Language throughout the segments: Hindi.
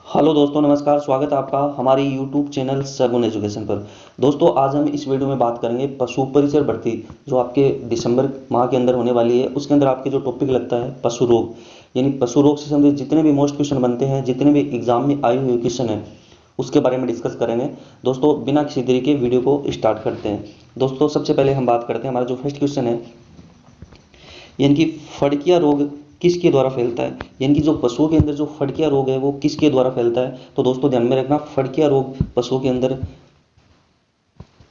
हेलो दोस्तों, नमस्कार। स्वागत है आपका हमारे यूट्यूब चैनल सगुन एजुकेशन पर। दोस्तों, आज हम इस वीडियो में बात करेंगे पशु परिचर भर्ती जो आपके दिसंबर माह के अंदर होने वाली है। उसके अंदर आपके जो टॉपिक लगता है पशु रोग, यानी पशु रोग से संबंधित जितने भी मोस्ट क्वेश्चन बनते हैं, जितने भी एग्जाम में आए हुए क्वेश्चन हैं, उसके बारे में डिस्कस करेंगे। दोस्तों, बिना किसी देरी के वीडियो को स्टार्ट करते हैं। दोस्तों, सबसे पहले हम बात करते हैं, हमारा जो फर्स्ट क्वेश्चन है, यानी कि फड़किया रोग किसके द्वारा फैलता है। यानी कि जो पशुओं के अंदर जो फड़किया रोग है वो किसके द्वारा फैलता है। तो दोस्तों ध्यान में रखना, फड़किया रोग पशुओं के अंदर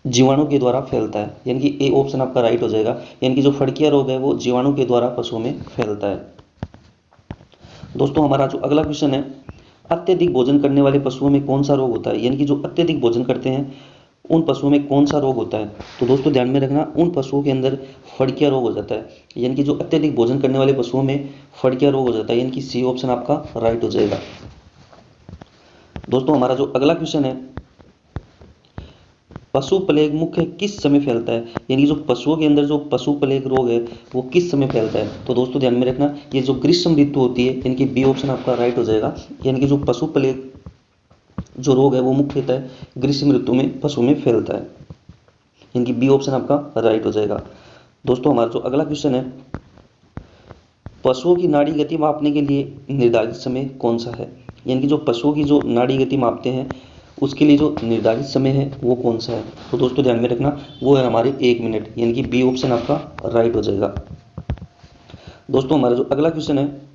जीवाणु के द्वारा फैलता है, यानी कि ए ऑप्शन आपका राइट हो जाएगा। यानी कि जो फड़किया रोग है वो जीवाणु के द्वारा पशुओं में फैलता है। दोस्तों, हमारा जो अगला क्वेश्चन है, अत्यधिक भोजन करने वाले पशुओं में कौन सा रोग होता है। यानी कि जो अत्यधिक भोजन करते हैं उन पशुओं में कौन सा रोग होता है। तो दोस्तों ध्यान में रखना, उन पशुओं के अंदर फड़किया रोग हो जाता है। यानी कि जो अत्यधिक भोजन करने वाले पशुओं में फड़किया रोग हो जाता है, यानी कि सी ऑप्शन आपका राइट हो जाएगा। दोस्तों, हमारा जो अगला क्वेश्चन है, पशु प्लेग मुख्य किस समय फैलता है। यानी कि जो पशुओं के अंदर जो पशु प्लेग रोग है वो किस समय फैलता है। तो दोस्तों ध्यान में रखना, ये जो ग्रीष्म ऋतु होती है, यानी कि बी ऑप्शन आपका राइट हो जाएगा। यानी कि जो पशु प्लेग जो रोग है वो मुख्यतः ग्रीष्म ऋतु में पशु में फैलता है। इनकी बी ऑप्शन आपका राइट हो जाएगा। दोस्तों, हमारा जो अगला क्वेश्चन है, पशुओं की नाड़ी गति मापने के लिए निर्धारित समय कौन सा है। यानी कि जो पशुओं की जो नाड़ी गति मापते हैं उसके लिए जो निर्धारित समय है वो कौन सा है। तो दोस्तों ध्यान में रखना, वो है हमारे 1 मिनट, यानी कि बी ऑप्शन आपका राइट हो जाएगा। दोस्तों, हमारा जो अगला क्वेश्चन है,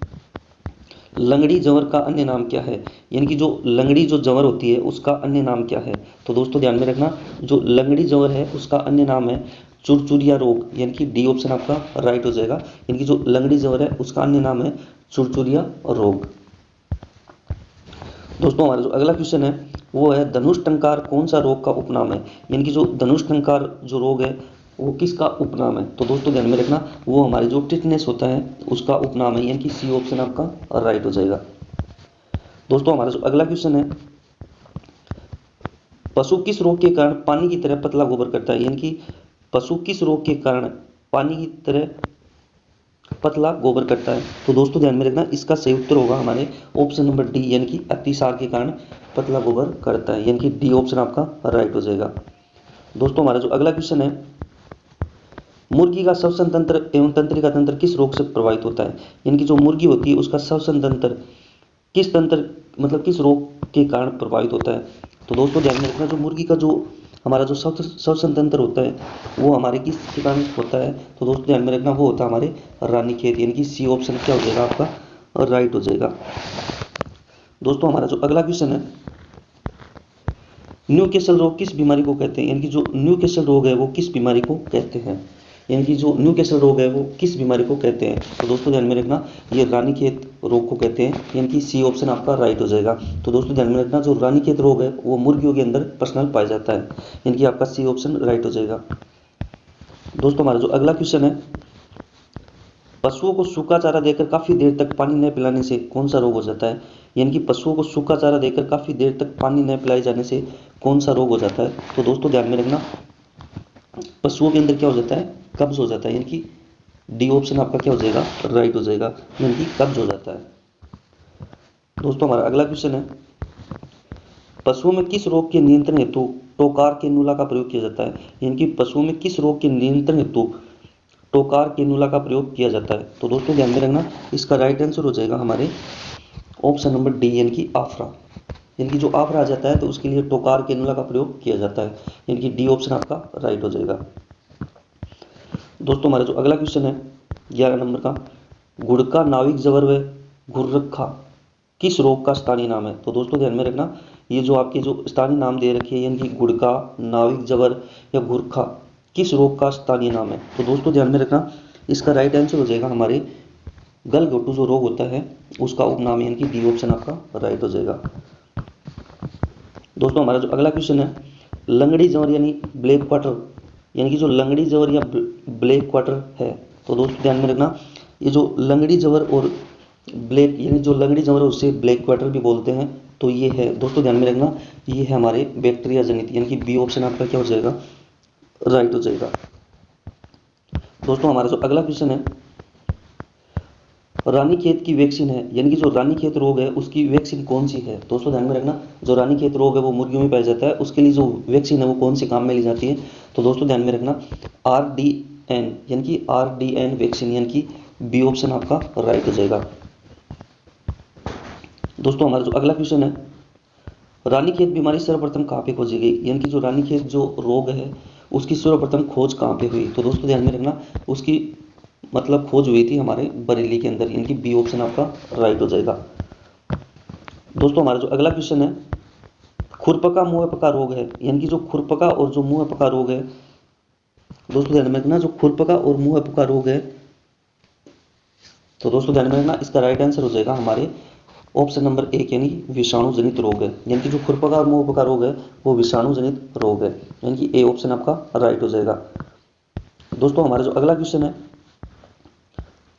लंगड़ी जंवर का अन्य नाम क्या है। यानी कि जो लंगड़ी जो जंवर होती है उसका अन्य नाम क्या है। तो दोस्तों ध्यान में रखना, जो लंगड़ी जंवर है उसका अन्य नाम है चुरचुरिया रोग, यानी कि डी ऑप्शन आपका राइट हो जाएगा। यानी कि जो लंगड़ी जंवर है उसका अन्य नाम है चुरचुरिया रोग। दोस्तों, हमारा जो अगला क्वेश्चन है वो है, धनुष टंकार कौन सा रोग का उपनाम है। यानी कि जो धनुष टंकार जो रोग है वो किसका उपनाम है। तो दोस्तों ध्यान में रखना, वो हमारे जो टिटनेस होता है उसका उपनाम है, यानी कि सी ऑप्शन आपका राइट हो जाएगा। दोस्तों, हमारा जो अगला क्वेश्चन है, पशु किस रोग के कारण पानी की तरह पतला गोबर करता है। यानी कि पशु किस रोग के कारण पानी की तरह पतला गोबर करता है। तो दोस्तों ध्यान में रखना, इसका सही उत्तर होगा हमारे ऑप्शन नंबर डी, यानी कि अतिसार के कारण पतला गोबर करता है, यानी कि डी ऑप्शन आपका राइट हो जाएगा। दोस्तों, हमारा जो अगला क्वेश्चन है, मुर्गी का श्वसन तंत्र एवं तंत्रिका तंत्र किस रोग से प्रभावित होता है। यानी कि जो मुर्गी होती है उसका श्वसन तंत्र किस तंत्र मतलब किस रोग के कारण प्रभावित होता है। तो दोस्तों ध्यान में रखना, जो मुर्गी का जो हमारा जो श्वसन तंत्र होता है वो हमारे किस के कारण होता है। तो दोस्तों ध्यान में रखना, वो होता है हमारे रानीखेत, यानी कि सी ऑप्शन क्या हो जाएगा आपका राइट हो जाएगा। दोस्तों, हमारा जो अगला क्वेश्चन है, न्यूकैसल रोग किस बीमारी को कहते हैं। यानी कि जो न्यूकैसल रोग है वो किस बीमारी को कहते हैं। यानी कि जो न्यूकैसल रोग है वो किस बीमारी को कहते हैं। तो दोस्तों ध्यान में रखना, ये रानीखेत रोग को कहते हैं, यानी कि सी ऑप्शन आपका राइट हो जाएगा। तो दोस्तों ध्यान में रखना, जो रानीखेत रोग है वो मुर्गियों के अंदर पर्सनल पाया जाता है, यानी कि आपका सी ऑप्शन राइट हो जाएगा। दोस्तों, हमारा जो अगला क्वेश्चन है, पशुओं को सूखा चारा देकर काफी देर तक पानी न पिलाने से कौन सा रोग हो जाता है। यानी कि पशुओं को सूखा चारा देकर काफी देर तक पानी न पिलाए जाने से कौन सा रोग हो जाता है। तो दोस्तों ध्यान में रखना, पशुओं के अंदर क्या हो जाता है, कब्ज हो जाता है, यानी कि डी ऑप्शन आपका क्या हो जाएगा राइट हो जाएगा, यानी कि कब्ज हो जाता है। दोस्तों, हमारा अगला क्वेश्चन है, पशुओं में किस रोग के नियंत्रण हेतु टोकार केनुला का प्रयोग किया जाता है। यानी कि पशुओं में किस रोग के नियंत्रण हेतु टोकार केनुला का प्रयोग किया जाता है। तो दोस्तों ध्यान में रखना, इसका राइट आंसर हो जाएगा हमारे ऑप्शन नंबर डी, यानी कि आफरा। यानी कि जो आफरा आ जाता है तो उसके लिए टोकार केनुला का प्रयोग किया जाता है, यानी कि डी ऑप्शन आपका राइट हो जाएगा। दोस्तों, हमारा जो अगला क्वेश्चन है 11 नंबर का, गुड़का नाविक जबर व घुर्रखा किस रोग का स्थानीय नाम है। तो दोस्तों ध्यान में रखना, ये जो आपके जो स्थानीय नाम दे रखे हैं, यानी कि गुड़का नाविक जबर या घुरखा किस रोग का स्थानीय नाम है। तो दोस्तों ध्यान में रखना, इसका राइट आंसर हो जाएगा हमारे गलघोटू जो रोग होता है उसका उपनाम, यानी कि डी ऑप्शन आपका राइट हो जाएगा। दोस्तों, हमारा जो अगला क्वेश्चन है, लंगड़ी जवर यानी ब्लैक क्वार्टर, यानी कि जो लंगड़ी जवर या ब्लैक क्वार्टर है। तो दोस्तों ध्यान में रखना, ये जो लंगड़ी जवर और ब्लैक यानी जो लंगड़ी जवर है उससे ब्लैक क्वार्टर भी बोलते हैं। तो ये है दोस्तों ध्यान में रखना, ये है हमारे बैक्टीरिया जनित, यानी कि बी ऑप्शन आपका क्या हो जाएगा राइट हो जाएगा। दोस्तों, हमारा जो अगला क्वेश्चन है, रानीखेत की वैक्सीन है, यानी कि जो रानीखेत रोग है उसकी वैक्सीन कौन सी है। दोस्तों ध्यान में रखना, जो रानीखेत रोग है वो मुर्गियों में पाया जाता है, उसके लिए जो वैक्सीन है वो कौन से काम में ली जाती है। तो दोस्तों ध्यान में रखना, RDN, यानी कि RDN वैक्सीन, यानी कि बी ऑप्शन आपका राइट हो जाएगा। दोस्तों हमारा जो अगला क्वेश्चन है, रानीखेत बीमारी सर्वप्रथम कहाँ पे खोजी गई, यानी कि जो रानीखेत जो रोग है उसकी सर्वप्रथम खोज कहाँ पे हुई। तो दोस्तों ध्यान में रखना, उसकी मतलब खोज हुई थी हमारे बरेली के अंदर, यानी कि बी ऑप्शन आपका राइट हो जाएगा। दोस्तों हमारा जो अगला क्वेश्चन है, खुरपका मुंह पका रोग है, यानी कि जो खुरपका और जो मुंह पका रोग है, दोस्तों ध्यान में रखना, जो खुरपका और मुंह पका रोग है, तो दोस्तों ध्यान में रखना, इसका राइट आंसर हो जाएगा हमारे ऑप्शन नंबर 1, यानी विषाणु जनित रोग है। यानी कि जो खुरपका और मुंह पका रोग है वो विषाणु जनित रोग है, यानी कि ए ऑप्शन आपका राइट हो जाएगा। दोस्तों हमारा जो अगला क्वेश्चन है,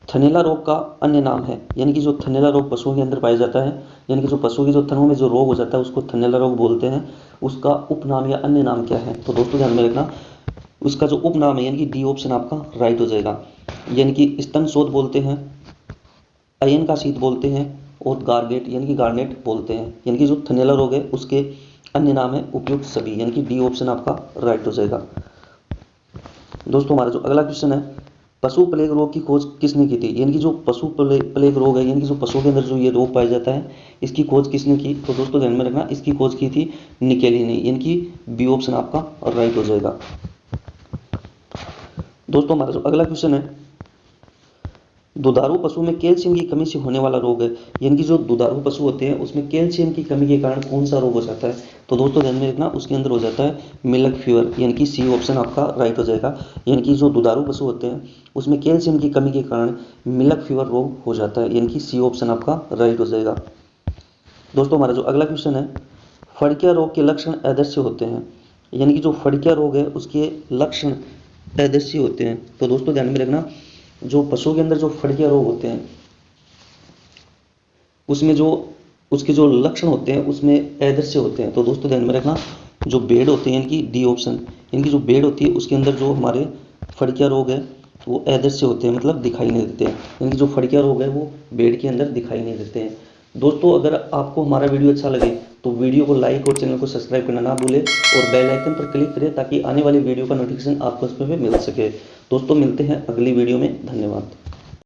थनैला रोग का अन्य नाम है, यानी कि जो थनैला रोग पशुओं के अंदर पाया जाता है, यानी कि जो पशुओं की जो थनों में जो रोग हो जाता है उसको थनैला रोग बोलते हैं, उसका उपनाम या अन्य नाम क्या है। तो दोस्तों ध्यान में रखना, उसका जो उपनाम है यानी कि डी ऑप्शन आपका राइट हो जाएगा, यानी कि स्तन शोथ बोलते हैं, अयन का शीत बोलते हैं, और गार्गेट यानी कि गार्नेट बोलते हैं। यानी कि जो थनैला रोग है उसके अन्य नाम है उपयुक्त सभी, यानी कि डी ऑप्शन आपका राइट हो जाएगा। दोस्तों हमारा जो अगला क्वेश्चन है, पशु प्लेग रोग की खोज किसने की थी, यानी कि जो पशु प्लेग रोग है, यानी कि जो पशुओं के अंदर जो ये रोग पाया जाता है इसकी खोज किसने की। तो दोस्तों ध्यान में रखना, इसकी खोज की थी निकेली ने, यानी कि बी ऑप्शन आपका राइट हो जाएगा। दोस्तों हमारा जो अगला क्वेश्चन है, दुधारू पशु में कैल्शियम की कमी से होने वाला रोग है, यानी कि जो दुधारू पशु होते हैं उसमें कैल्शियम की कमी के कारण कौन सा रोग हो जाता है। तो दोस्तों ध्यान में रखना, उसके अंदर हो जाता है मिल्क फीवर, यानी कि सी ऑप्शन आपका राइट हो जाएगा। यानी कि जो दुधारू पशु होते हैं उसमें कैल्शियम की कमी के कारण मिल्क फीवर रोग हो जाता है, यानी कि सी ऑप्शन आपका राइट हो जाएगा। दोस्तों हमारा जो अगला क्वेश्चन है, फड़किया रोग के लक्षण अदृश्य होते हैं, यानी कि जो फड़किया रोग है उसके लक्षण अदृश्य होते हैं। तो दोस्तों ध्यान में रखना, जो पशुओं के अंदर जो फड़किया रोग होते हैं उसमें जो उसके जो लक्षण होते हैं उसमें अदृश्य होते हैं। तो दोस्तों ध्यान में रखना, जो बेड होते हैं, यानी कि डी ऑप्शन, यानी कि जो बेड होती है उसके अंदर जो हमारे फड़किया रोग है वो अदृश्य होते हैं, मतलब दिखाई नहीं देते हैं, यानी कि जो फड़किया रोग है वो बेड के अंदर दिखाई नहीं देते हैं। दोस्तों अगर आपको हमारा वीडियो अच्छा लगे तो वीडियो को लाइक और चैनल को सब्सक्राइब करना ना भूलें, और बेल आइकन पर क्लिक करें ताकि आने वाली वीडियो का नोटिफिकेशन आपको उसमें मिल सके। दोस्तों मिलते हैं अगली वीडियो में, धन्यवाद।